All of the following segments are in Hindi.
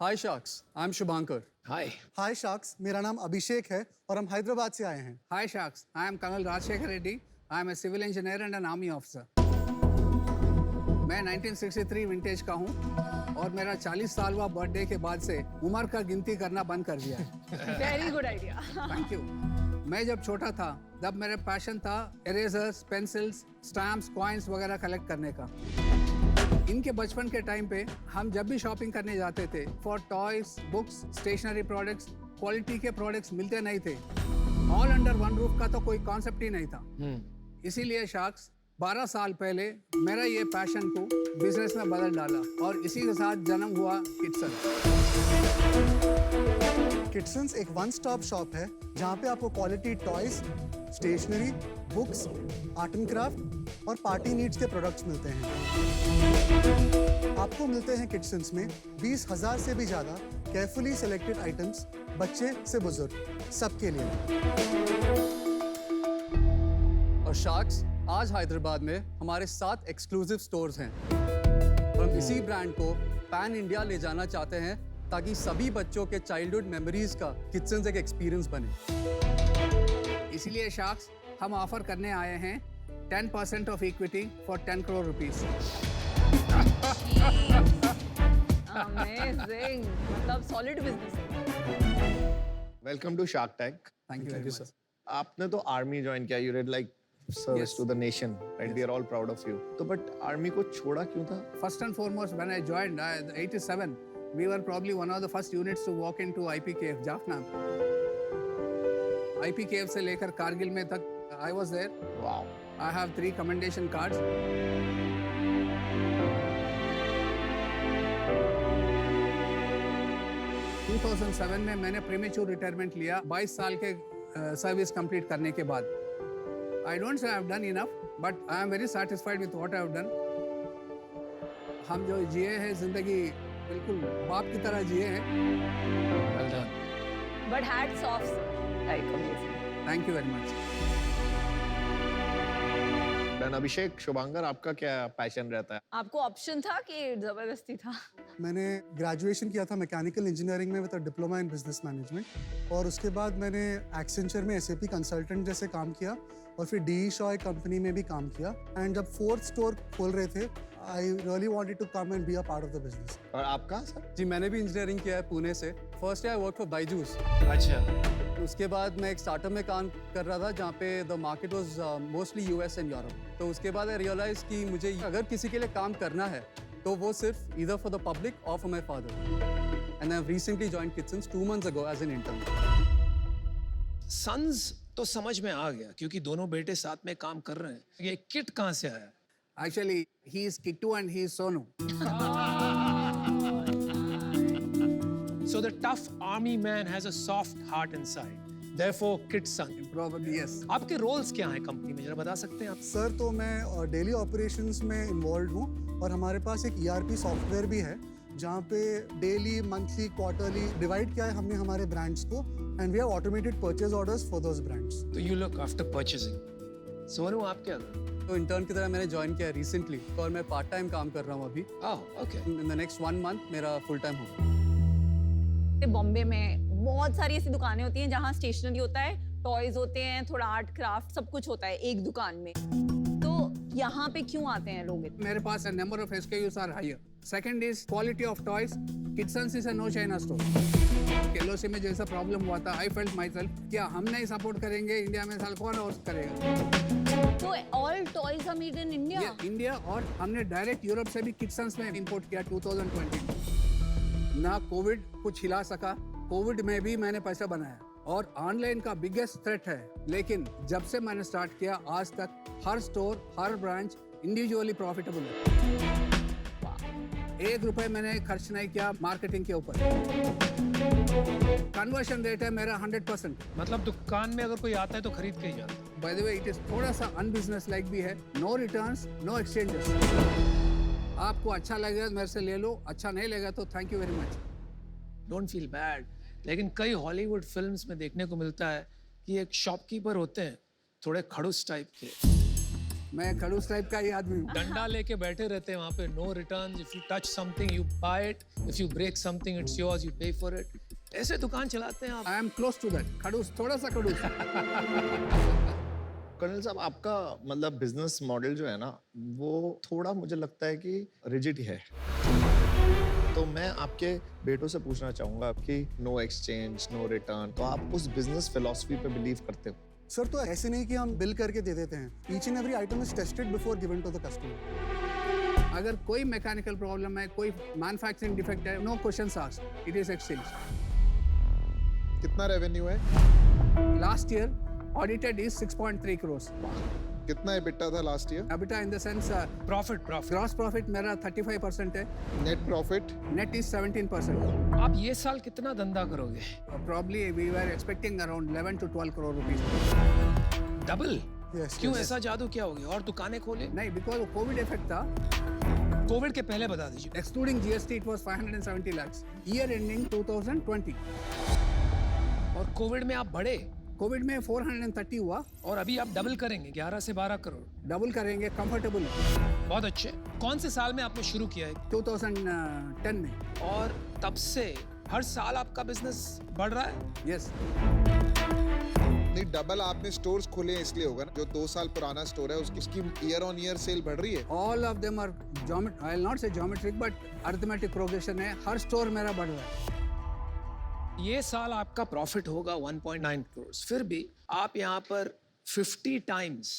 Hi sharks, I am Shubhankar. Hi. Hi sharks, मेरा नाम अभिषेक है और हम हैदराबाद से आए हैं। Hi Sharks, I am Colonel Rajshekhar Reddy. I am a civil engineer and an army officer. मैं 1963 विंटेज का हूँ और मेरा 40 साल हुआ बर्थडे के बाद से उम्र का गिनती करना बंद कर दिया है। Very good idea. Thank you. मैं जब छोटा था तब मेरा पैशन था इरेजर्स, पेंसिल्स, स्टैम्प्स, कॉइन्स वगैरह कलेक्ट करने का। इनके बचपन के टाइम पे हम जब भी शॉपिंग करने जाते थे for toys, books, stationery products, quality के प्रोडक्ट्स मिलते नहीं थे। ऑल अंडर वन रूफ का तो कोई कॉन्सेप्ट ही नहीं था। इसीलिए शार्क्स 12 साल पहले मेरा ये पैशन को बिजनेस में बदल डाला और इसी के साथ जन्म हुआ किटसन। किटसन्स एक वन स्टॉप शॉप है जहाँ पे आपको quality toys, stationery, books, art and craft और पार्टी नीड्स के प्रोडक्ट्स मिलते हैं। आपको मिलते हैं किटसन्स में 20,000 से भी ज़्यादा केयरफुली सिलेक्टेड आइटम्स, बच्चे से बुजुर्ग सबके लिए। और शार्क्स, आज हैदराबाद में हमारे 7 एक्सक्लूसिव स्टोर्स हैं और हम इसी ब्रांड को पैन इंडिया ले जाना चाहते हैं ताकि सभी बच्चों के चाइल्डहुड मेमोरीज का किचन एक एक्सपीरियंस बने। इसीलिए शार्क्स हम ऑफर करने आए हैं 10% off equity for 10 crore rupees. Amazing, मतलब सॉलिड बिजनेस है। Welcome to Shark Tank. Thank you sir. आपने तो आर्मी ज्वाइन किया, you red like service Yes. To the nation, right? We are all proud of you. तो बट आर्मी को छोड़ा क्यों था? First and foremost, when I joined, 87, we were probably one of the first units to walk into IPKF, Jaffna. IPKF से लेकर कारगिल में तक I was there. Wow. I have 3 commendation cards. – 2007 में मैंने प्रीमेच्योर रिटायरमेंट लिया 22 साल के सर्विस कंप्लीट करने के बाद। I don't say I've done enough, but I am very satisfied with what I've done. हम जो जिए हैं जिंदगी बिल्कुल बाप की तरह जिए हैं। Well done. But hats off sir, like amazing. Thank you very much. Done. Abhishek, Shubhankar, आपका क्या पैशन रहता है? आपको ऑप्शन था कि जबरदस्ती था? मैंने ग्रेजुएशन किया था मैकेनिकल इंजीनियरिंग में with a diploma in business management और उसके बाद मैंने एक्सेंचर में एसएपी कंसल्टेंट जैसे काम किया और फिर डी शॉय कंपनी में भी काम किया। एंड जब 4th स्टोर खोल रहे थे I really wanted to come and be a part of the business. और आपका सर? जी, मैंने भी इंजीनियरिंग किया है पुणे से। First I work for Byju's. अच्छा। उसके बाद मैं एक स्टार्टअप में काम कर रहा था जहाँ पे the market was mostly US and Europe. तो उसके बाद आई रियलाइज कि मुझे अगर किसी के लिए काम करना है तो वो सिर्फ ईदर फॉर द पब्लिक और for my father. And I have recently joined kitchens 2 months ago as an intern. Sons तो समझ में आ गया क्योंकि दोनों बेटे साथ में काम कर रहे हैं। ये किट कहाँ से आया? Actually, he is Kittu and he is Sonu. So the tough army man has a soft heart inside. Therefore, kid son. Probably yes. आपके रोल्स क्या हैं कंपनी में, जरा बता सकते हैं आप? सर, तो मैं डेली ऑपरेशंस में इन्वॉल्व हूँ और हमारे पास एक ERP सॉफ्टवेयर भी है जहाँ पे डेली, मंथली, क्वार्टरली डिवाइड किया है हमने हमारे ब्रांड्स को and we have automated purchase orders for those brands. तो you look after purchasing. Sonu, आप क्या कर रहे हैं? तो इंटर्न की तरह मैंने ज्वाइन किया रिसेंटली और मैं पार्ट टाइम काम कर रहा हूँ अभी। Okay. In the next 1 month मेरा फुल टाइम होगा। बॉम्बे में बहुत सारी ऐसी दुकानें होती हैं जहाँ स्टेशनरी होता है, टॉयज होते हैं, थोड़ा आर्ट क्राफ्ट, सब कुछ होता है एक दुकान में। तो यहाँ पे क्यों आते हैं लोग? मेरे पास number of SKUs are higher. Second is quality of toys. Kidsons is a no China store. LOC में जैसा प्रॉब्लम हुआ था, I felt myself क्या हम नहीं सपोर्ट करेंगे इंडिया में, साल कौन और करेगा? तो all toys are made in India? India, और हमने डायरेक्ट यूरोप से भी किड्सन्स में इंपोर्ट किया 2020। ना कोविड कुछ हिला सका, कोविड में भी मैंने पैसा बनाया और ऑनलाइन का बिगेस्ट थ्रेट है। लेकिन जब से मैंने स्टार्ट किया आज तक हर स्टोर, हर ब्रांच इंडिविजुअली प्रॉफिटेबल है। 1 रुपए मैंने खर्च नहीं किया मार्केटिंग के ऊपर। कन्वर्शन रेट है मेरा 100%। मतलब दुकान में अगर कोई आता है तो खरीद के ही जाता है। By the way, it is थोड़ा सा अनबिजनेस लाइक भी है। No returns, no exchanges. आपको अच्छा लगेगा मेरे से ले लो, अच्छा नहीं लगेगा तो thank you very much. Don't feel bad. लेकिन कई हॉलीवुड फिल्म्स में देखने को मिलता है कि एक शॉपकीपर होते हैं थोड़े खड़ूस टाइप के, मैं खड़ूस टाइप का ही आदमी हूँ। डंडा लेके बैठे रहते हैं वहाँ पे, no returns, if you touch something you buy it, if you break something it's yours, you pay for it. ऐसे दुकान चलाते हैं आप। I am close to that, खड़ूस, थोड़ा सा खड़ूस। कर्नल साहब, आपका मतलब बिजनेस मॉडल जो है ना, वो थोड़ा मुझे लगता है कि रिजिड है। तो मैं आपके बेटों से पूछना चाहूंगा कि नो एक्सचेंज, नो रिटर्न, तो आप उस बिजनेस फिलॉसफी पे बिलीव करते हो? सर तो ऐसे नहीं कि हम बिल करके दे देते हैं। Each and every item is tested before given to the customer. अगर कोई मैकेनिकल प्रॉब्लम है, कोई मैन्युफैक्चरिंग डिफेक्ट है, no questions asked, it is exchange. कितना रेवेन्यू है? Last year audited is 6.3 crores। कितना EBITDA था last year? EBITDA in the sense profit gross profit मेरा 35% है, नेट प्रॉफिट? net is 17%। आप ये साल कितना धंधा करोगे? Probably we were expecting around 11 to 12 crore rupees। Double? Yes, क्यों, yes. ऐसा जादू क्या हो गया? और दुकानें खोले? नहीं, because कोविड इफेक्ट था। कोविड के पहले बता दीजिए। Excluding GST it was 570 lakhs। Year ending 2020। और कोविड में आप बढ़े कोविड में 430 हुआ, और अभी आप डबल करेंगे 11 से 12 करोड़। डबल करेंगे कंफर्टेबल। बहुत अच्छे। कौन से साल में आपने शुरू किया है? 2010 में। और तब से हर साल आपका बिजनेस बढ़ रहा है? यस। नहीं, डबल आपने स्टोर्स खोले हैं इसलिए होगा ना। जो 2 साल पुराना स्टोर है उसकी ईयर ऑन ईयर सेल बढ़ रही है। All of them are I will not से ज्योमेट्रिक बट अरिथमेटिक प्रोग्रेशन है। हर स्टोर मेरा बढ़ रहा है। ये साल आपका प्रॉफिट होगा 1.9 करोड़, फिर भी आप यहाँ पर 50 टाइम्स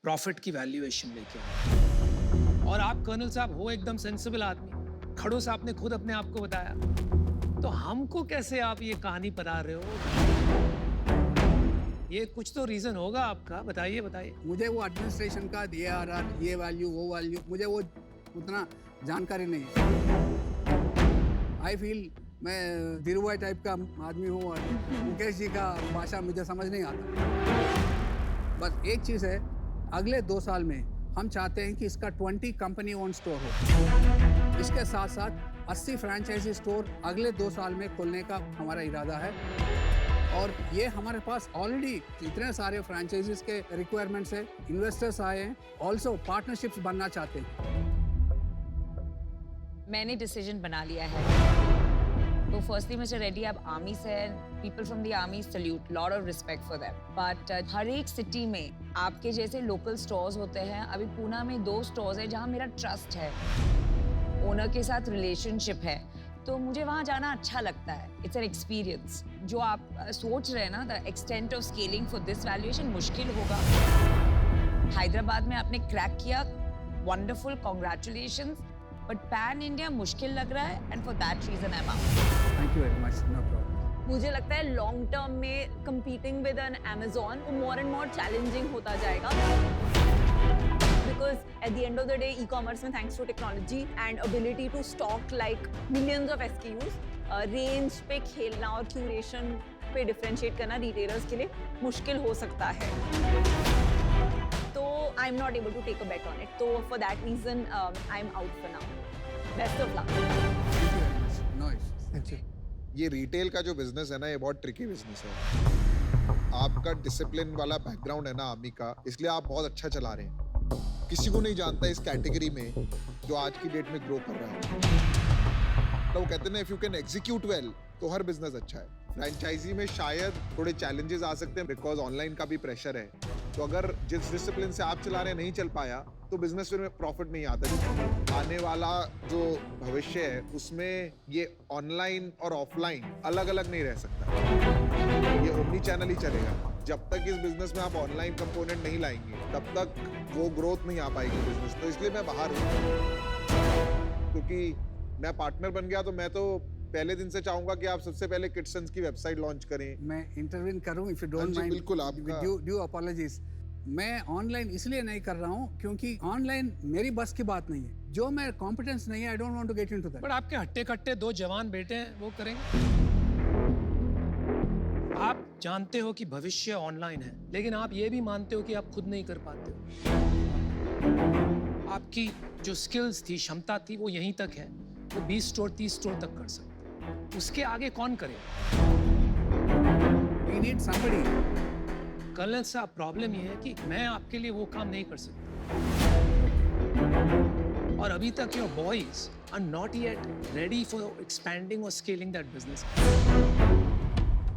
प्रॉफिट की वैल्यूएशन लेके आए। और आप कर्नल साहब हो एकदम सेंसिबल आदमी, खड़ूस आपने खुद अपने आप को बताया, तो हमको कैसे आप ये कहानी बता रहे हो? ये कुछ तो रीजन होगा आपका, बताइए बताइए। मुझे वो एडमिनिस्ट्रेशन का DRR, ये वैल्यू वो वैल्यू, मुझे वो उतना जानकारी नहीं है। आई फील मैं धीरूभाई टाइप का आदमी हूँ और मुकेश जी का भाषा मुझे समझ नहीं आता। बस एक चीज़ है, अगले 2 साल में हम चाहते हैं कि इसका 20 कंपनी ओन स्टोर हो। इसके साथ साथ 80 फ्रेंचाइजी स्टोर अगले 2 साल में खोलने का हमारा इरादा है। और ये हमारे पास ऑलरेडी इतने सारे फ्रेंचाइजीज के रिक्वायरमेंट्स है, इन्वेस्टर्स आए हैं, ऑल्सो पार्टनरशिप्स बनना चाहते हैं। मैंने डिसीजन बना लिया है। तो फर्स्टली मिस्टर रेड्डी आप आर्मी से हैं, people from the army salute, lot of respect for them. But हर एक सिटी में आपके जैसे लोकल स्टोर्स होते हैं। अभी पूना में 2 स्टोर्स हैं जहाँ मेरा ट्रस्ट है, ओनर के साथ रिलेशनशिप है, तो मुझे वहाँ जाना अच्छा लगता है। It's an experience. जो आप सोच रहे हैं ना, the extent of scaling for this valuation मुश्किल होगा। हैदराबाद में आपने क्रैक किया, wonderful, congratulations. But pan India मुश्किल लग रहा है, and for that reason I am out. Thank you very much, no problem. मुझे लगता है लॉन्ग टर्म में कंपीटिंग विद एन Amazon वो मोर एंड मोर चैलेंजिंग होता जाएगा। Because at the end of the day, e-commerce में thanks to technology and ability to stock like millions of SKUs, range पे खेलना और curation पे differentiate करना retailers के लिए मुश्किल हो सकता है। तो I'm not able to take a bet on it. तो for that reason, I'm out for now. Best of luck. Thank you very much. No issues. Thank you. ये रिटेल का जो बिजनेस है ना, ये बहुत ट्रिकी बिजनेस है। आपका डिसिप्लिन वाला बैकग्राउंड है ना आर्मी का, इसलिए आप बहुत अच्छा चला रहे हैं। किसी को नहीं जानता इस कैटेगरी में जो आज की डेट में ग्रो कर रहा है। तो वो कहते हैं ना, if you can execute well तो हर बिजनेस अच्छा है। फ्रेंचाइजी में शायद थोड़े चैलेंजेस आ सकते हैं बिकॉज ऑनलाइन का भी प्रेशर है। तो अगर जिस डिसिप्लिन से आप चला रहे नहीं चल पाया तो बिजनेस में प्रॉफिट नहीं आता। आने वाला जो भविष्य है उसमें ये ऑनलाइन और ऑफलाइन अलग अलग नहीं रह सकता, ये ओमनी चैनल ही चलेगा। जब तक इस बिजनेस में आप ऑनलाइन कंपोनेंट नहीं लाएंगे तब तक वो ग्रोथ नहीं आ पाएगी बिजनेस। तो इसलिए मैं बाहर हूँ, क्योंकि मैं पार्टनर बन गया तो मैं तो पहले दिन से चाहूंगा कि आप सबसे पहले किड्संस की वेबसाइट लॉन्च करें। मैं इंटरवीन करूं इफ यू हाँ डोंट जी, माइंड। बिल्कुल, आपका- ड्यू अपॉलजीज। मैं ऑनलाइन इसलिए नहीं कर रहा हूं क्योंकि ऑनलाइन मेरी बस की बात नहीं है। जो मैं कॉम्पिटेंस नहीं है, I don't want to get into that. But आपके हट्टे कट्टे 2 जवान बेटे हैं, वो करेंगे। आप जानते हो कि भविष्य ऑनलाइन है, लेकिन आप ये भी मानते हो कि आप खुद नहीं कर पाते हो। आपकी जो स्किल्स थी, क्षमता थी, वो यहीं तक है। वो 20 स्टोर 30 स्टोर तक कर सकते हैं। उसके आगे कौन करे? We need somebody कर्नल साहब प्रॉब्लम ये है कि मैं आपके लिए वो काम नहीं कर सकता और अभी तक your boys are not yet ready for expanding और स्केलिंग दैट बिजनेस।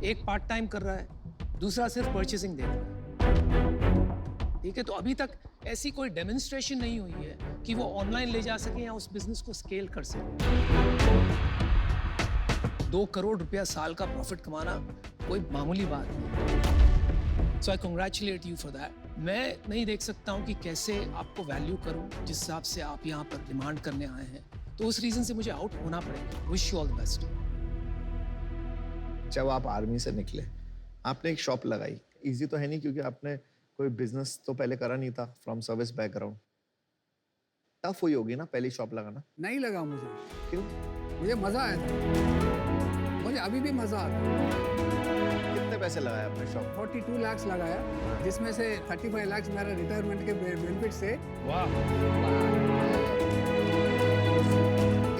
एक पार्ट टाइम कर रहा है, दूसरा सिर्फ परचेसिंग देख रहा है। ठीक है, तो अभी तक ऐसी कोई डेमोन्स्ट्रेशन नहीं हुई है कि वो ऑनलाइन ले जा सके या उस बिजनेस को स्केल कर सके। 2 करोड़ रुपया साल का प्रॉफिट कमाना कोई मामूली बात नहीं। So I congratulate you for that. मैं नहीं देख सकता हूँ कि कैसे आपको वैल्यू करूँ जिस हिसाब से आप यहाँ पर डिमांड करने आए हैं, तो उस रीजन से मुझे आउट होना पड़ेगा। Wish you all the best. जब आप आर्मी से निकले, आपने एक शॉप लगाई। इजी तो है नहीं क्योंकि आपने कोई बिजनेस तो पहले करा नहीं था फ्रॉम सर्विस बैकग्राउंड। टफ हुई होगी ना पहली शॉप लगाना? नहीं लगा मुझे, क्यों? मुझे मजा आया था, मुझे अभी भी मजा आता है। कितने पैसे लगाए आपने शॉप? 42 लाख लगाया, जिसमें से 35 लाख मेरा रिटायरमेंट के बेनिफिट से। वाह।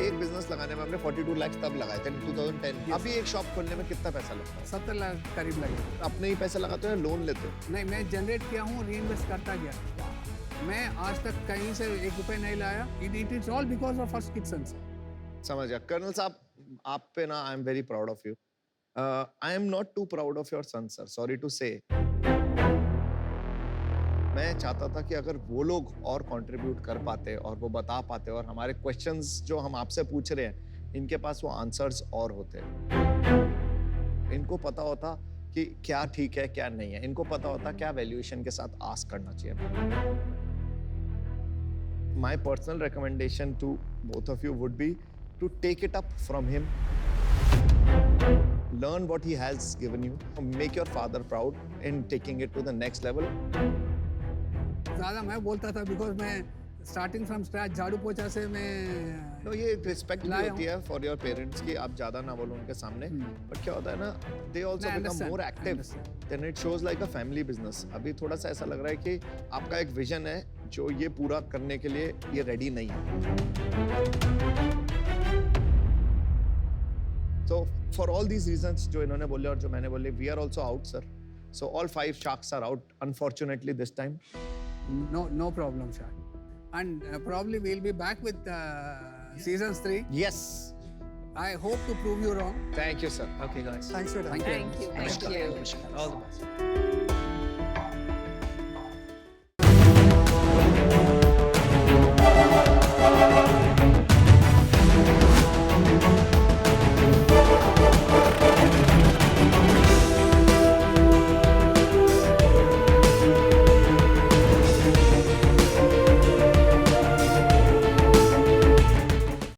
एक बिजनेस लगाने में आपने 42 लाख तब लगाए थे 2010। अभी एक शॉप खोलने में कितना पैसा लगता है? 70 लाख करीब लगे। अपने ही पैसे लगाते हो या लोन लेते हो? नहीं, मैं जनरेट किया हूँ, रीइन्वेस्ट करता गया। मैं आज तक कहीं से 1 रुपए नहीं लाया। It is all because of first kitchen. समझ गया। कर्नल साहब, आप पे ना I am very proud of you. I am not too proud of your son sir, sorry to say. मैं चाहता था कि अगर वो लोग और कंट्रीब्यूट कर पाते और वो बता पाते और हमारे क्वेश्चंस जो हम आपसे पूछ रहे हैं इनके पास वो आंसर्स और होते, इनको पता होता कि क्या ठीक है क्या नहीं है, इनको पता होता क्या वैल्यूएशन के साथ आस्क करना चाहिए। My personal recommendation to both of you would be to take it up from him. Learn what he has given you. Make your father proud in taking it to the next level. ज़्यादा मैं बोलता था बिकॉज मैं स्टार्टिंग फ्रॉम स्क्रैच झाड़ू पोछा से मैं No, ये रिस्पेक्ट भी लाया होती है फॉर योर पेरेंट्स की आप ज्यादा ना बोलो उनके सामने, बट क्या होता है ना, they also I become understand, more I active, then it shows like a family business. अभी थोड़ा सा ऐसा लग रहा है कि आपका एक विजन है जो ये पूरा करने के लिए ये रेडी नहीं है। So for all these reasons जो इन्होंने बोले और जो मैंने बोले, we are also out, sir. So all 5 sharks are out, unfortunately this time. no problem, Shah. And probably we'll be back with seasons 3. Yes. I hope to prove you wrong. Thank you, sir. Okay, guys. Thanks for your time. Thank you. All the best.